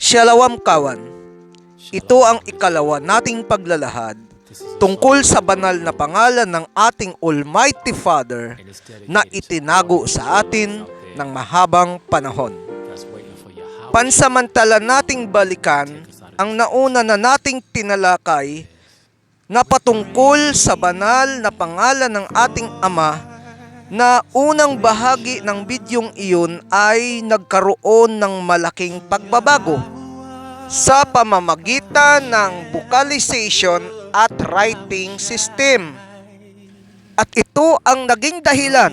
Shalom kawan, ito ang ikalawa nating paglalahad tungkol sa banal na pangalan ng ating Almighty Father na itinago sa atin ng mahabang panahon. Pansamantala nating balikan ang nauna na nating tinalakay na patungkol sa banal na pangalan ng ating Ama na unang bahagi ng bidyong iyon ay nagkaroon ng malaking pagbabago sa pamamagitan ng vocalization at writing system. At ito ang naging dahilan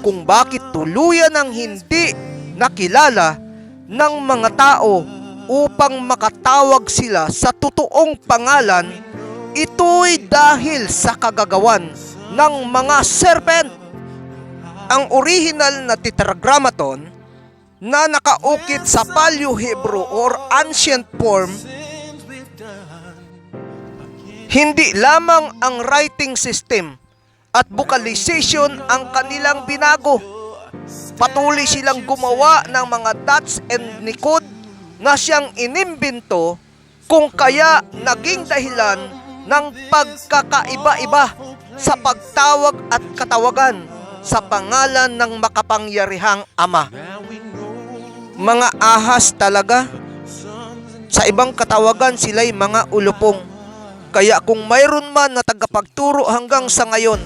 kung bakit tuluyan ang hindi nakilala ng mga tao upang makatawag sila sa totoong pangalan. Ito'y dahil sa kagagawan ng mga serpent. Ang original na tetragrammaton na nakaukit sa Paleo-Hebrew or ancient form, hindi lamang ang writing system at vocalization ang kanilang binago. Patuloy silang gumawa ng mga dots and nicode na siyang inimbento, kung kaya naging dahilan ng pagkakaiba-iba sa pagtawag at katawagan sa pangalan ng makapangyarihang Ama. Mga ahas talaga. Sa ibang katawagan sila'y mga ulupong. Kaya kung mayroon man na tagapagturo hanggang sa ngayon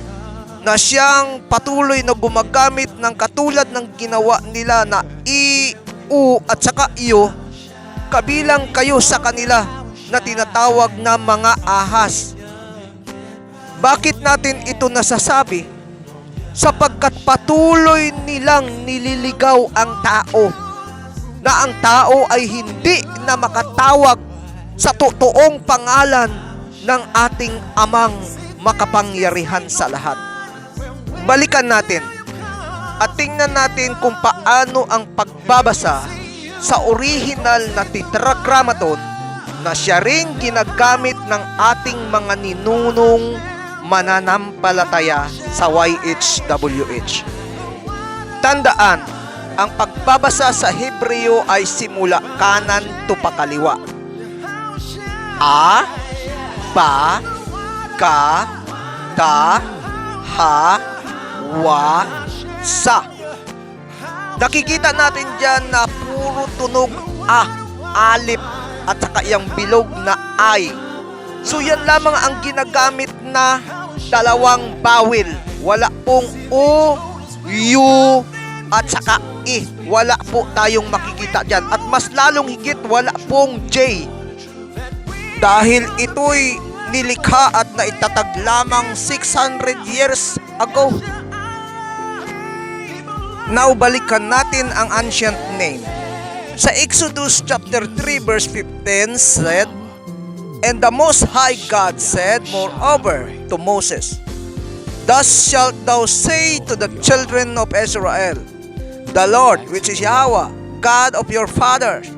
na siyang patuloy na gumagamit ng katulad ng ginawa nila na i, u at saka iyo, kabilang kayo sa kanila na tinatawag na mga ahas. Bakit natin ito nasasabi? Sapagkat patuloy nilang nililigaw ang tao, na ang tao ay hindi na makatawag sa totoong pangalan ng ating Amang makapangyarihan sa lahat. Balikan natin at tingnan natin kung paano ang pagbabasa sa original na tetragrammaton na siya ring ginagamit ng ating mga ninunong mananampalataya sa YHWH. Tandaan, ang pagbabasa sa Hebreo ay simula kanan to pakaliwa. A, ba, ka, ta, ha, wa, sa. Nakikita natin dyan na puro tunog a, alip, at saka yung bilog na ay. So yan lamang ang ginagamit na dalawang vowel. Wala pong o, u, at saka i. Wala po tayong makikita dyan. At mas lalong higit wala pong j. Dahil ito'y nilikha at naitatag lamang 600 years ago. Now balikan natin ang ancient name. Sa Exodus chapter 3 verse 15 said, "And the Most High God said moreover to Moses, Thus shalt thou say to the children of Israel, The Lord, which is Yahweh, God of your fathers,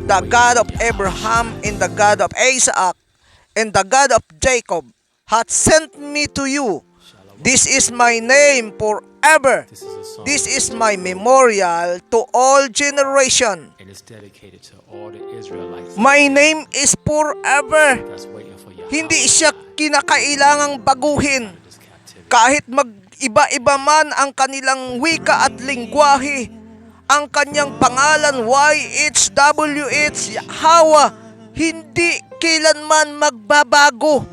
the God of Abraham, and the God of Isaac, and the God of Jacob, hath sent me to you. This is my name forever. This is my memorial to all generation. And it's dedicated to all the Israelites. My name is forever." That's waiting for your Hindi siya kinakailangang baguhin. Kahit mag-iba-iba man ang kanilang wika at lingwahe, ang kanyang pangalan YHWH, Yahweh, hindi kailanman magbabago.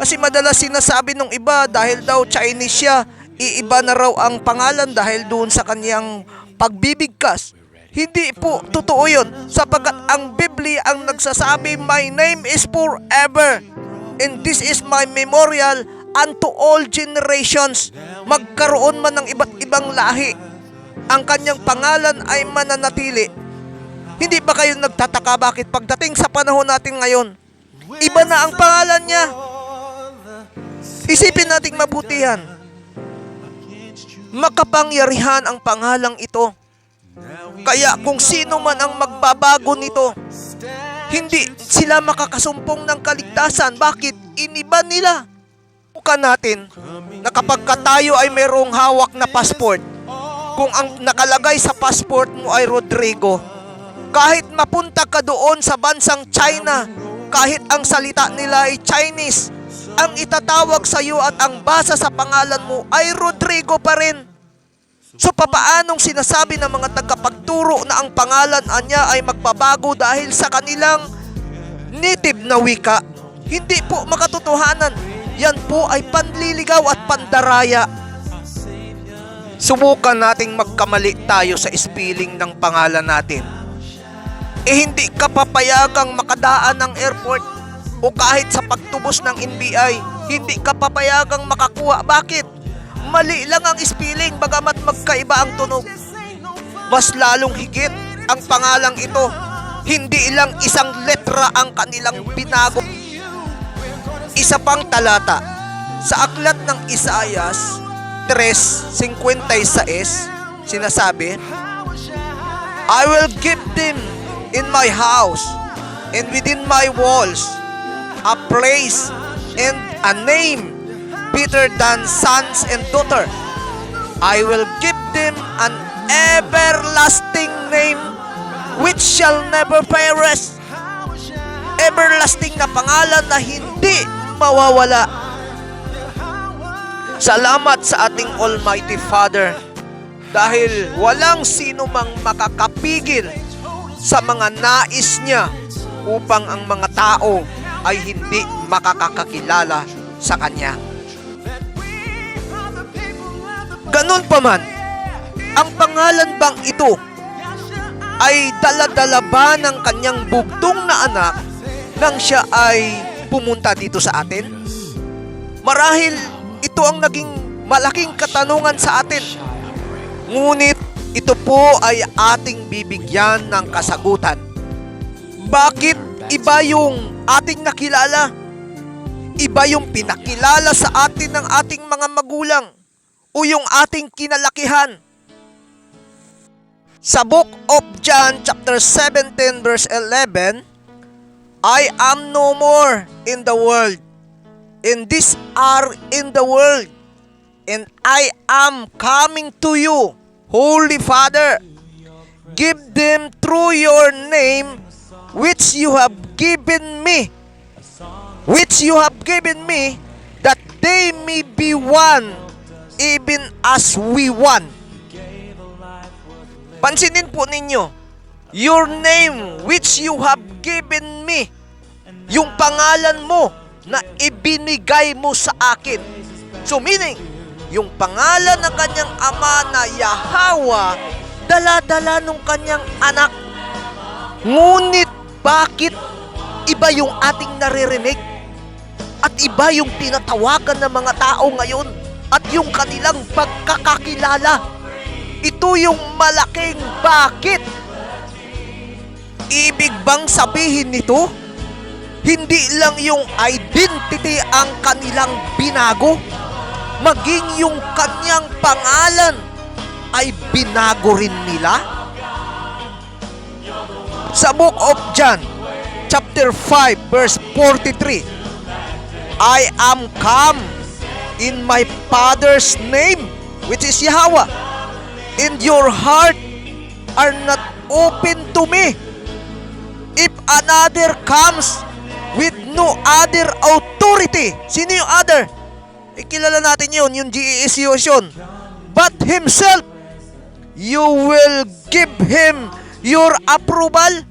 Kasi madalas sinasabi ng iba dahil daw Chinese siya, iiba na raw ang pangalan dahil doon sa kanyang pagbibigkas. Hindi po totoo yun, sapagkat ang Biblia ang nagsasabi, "My name is forever, and this is my memorial unto all generations." Magkaroon man ng iba't ibang lahi, ang kanyang pangalan ay mananatili. Hindi ba kayo nagtataka bakit pagdating sa panahon natin ngayon, iba na ang pangalan niya? Isipin nating mabutihan. Makapangyarihan ang pangalang ito. Kaya kung sino man ang magbabago nito, hindi sila makakasumpong ng kaligtasan. Bakit? Iniba nila. Bukan natin na kapag tayo ay mayroong hawak na passport, kung ang nakalagay sa passport mo ay Rodrigo, Kahit mapunta ka doon sa bansang China, kahit ang salita nila ay Chinese, ang itatawag sa iyo at ang basa sa pangalan mo ay Rodrigo pa rin. So papaanong sinasabi ng mga tagapagturo na ang pangalan niya ay magbabago dahil sa kanilang native na wika? Hindi po makatotohanan. Yan po ay panliligaw at pandaraya. Subukan nating magkamali tayo sa spelling ng pangalan natin. Hindi ka papayagang makadaan ng airport o kahit sa pagtubos ng NBI, hindi ka papayagang makakuha. Bakit? Mali lang ang spelling bagamat magkaiba ang tunog. Mas lalong higit ang pangalang ito. Hindi lang isang letra ang kanilang binago. Isa pang talata sa aklat ng Isaias 3:56 sinasabi, I will give them in my house and within my walls a place and a name better than sons and daughter. I will give them an everlasting name which shall never perish. Everlasting na pangalan na hindi mawawala. Salamat sa ating Almighty Father dahil walang sino mang makakapigil sa mga nais niya upang ang mga tao ay hindi makakakilala sa Kanya. Ganun pa man, ang pangalan bang ito ay dala-dala ba ng kanyang bugtong na anak nang siya ay pumunta dito sa atin? Marahil ito ang naging malaking katanungan sa atin. Ngunit ito po ay ating bibigyan ng kasagutan. Bakit iba yung ating nakilala? Iba yung pinakilala sa atin ng ating mga magulang o yung ating kinalakihan. Sa Book of John chapter 17 verse 11, I am no more in the world, and these are in the world, and I am coming to you, Holy Father. Give them through your name which you have given me, that they may be one, even as we one. Pansinin po ninyo, your name which you have given me, yung pangalan mo na ibinigay mo sa akin. So meaning, yung pangalan ng kanyang ama na Yahweh, dala-dala nung kanyang anak. Ngunit bakit iba yung ating naririnig? At iba yung tinatawagan ng mga tao ngayon at yung kanilang pagkakakilala. Ito yung malaking bakit. Ibig bang sabihin nito, hindi lang yung identity ang kanilang binago, maging yung kanyang pangalan ay binago rin nila? Sa Book of John, chapter 5, verse 43, I am come in my Father's name, which is Yahweh, and your heart are not open to me. If another comes with no other authority, sino yung other? Kilala natin yun, yung GES yun. But himself, you will give him your approval.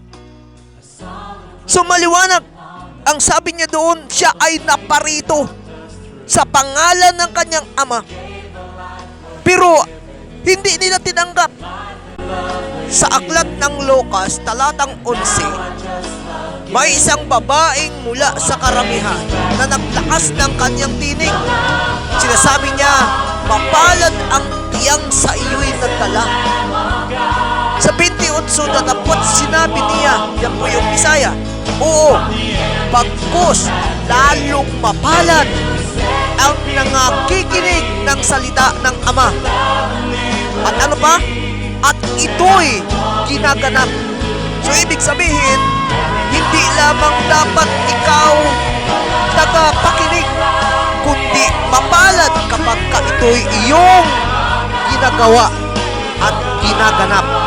So maliwanag, ang sabi niya doon, siya ay naparito sa pangalan ng kanyang ama. Pero hindi nila tinanggap. Sa aklat ng Lucas, talatang 11, may isang babaeng mula sa karamihan na naglakas ng kanyang tinig. Sinasabi niya, mapalad ang tiyang sa iyo'y nagdala. Sa 28 na tapot, sinabi niya, yan po yung Bisaya, oo, pagkus, lalong mapalad ang nangakikinig ng salita ng Ama. At ano pa? At ito'y ginaganap. So ibig sabihin, hindi lamang dapat ikaw tagapakinig, kundi mapalad kapag ito'y iyong ginagawa at ginaganap.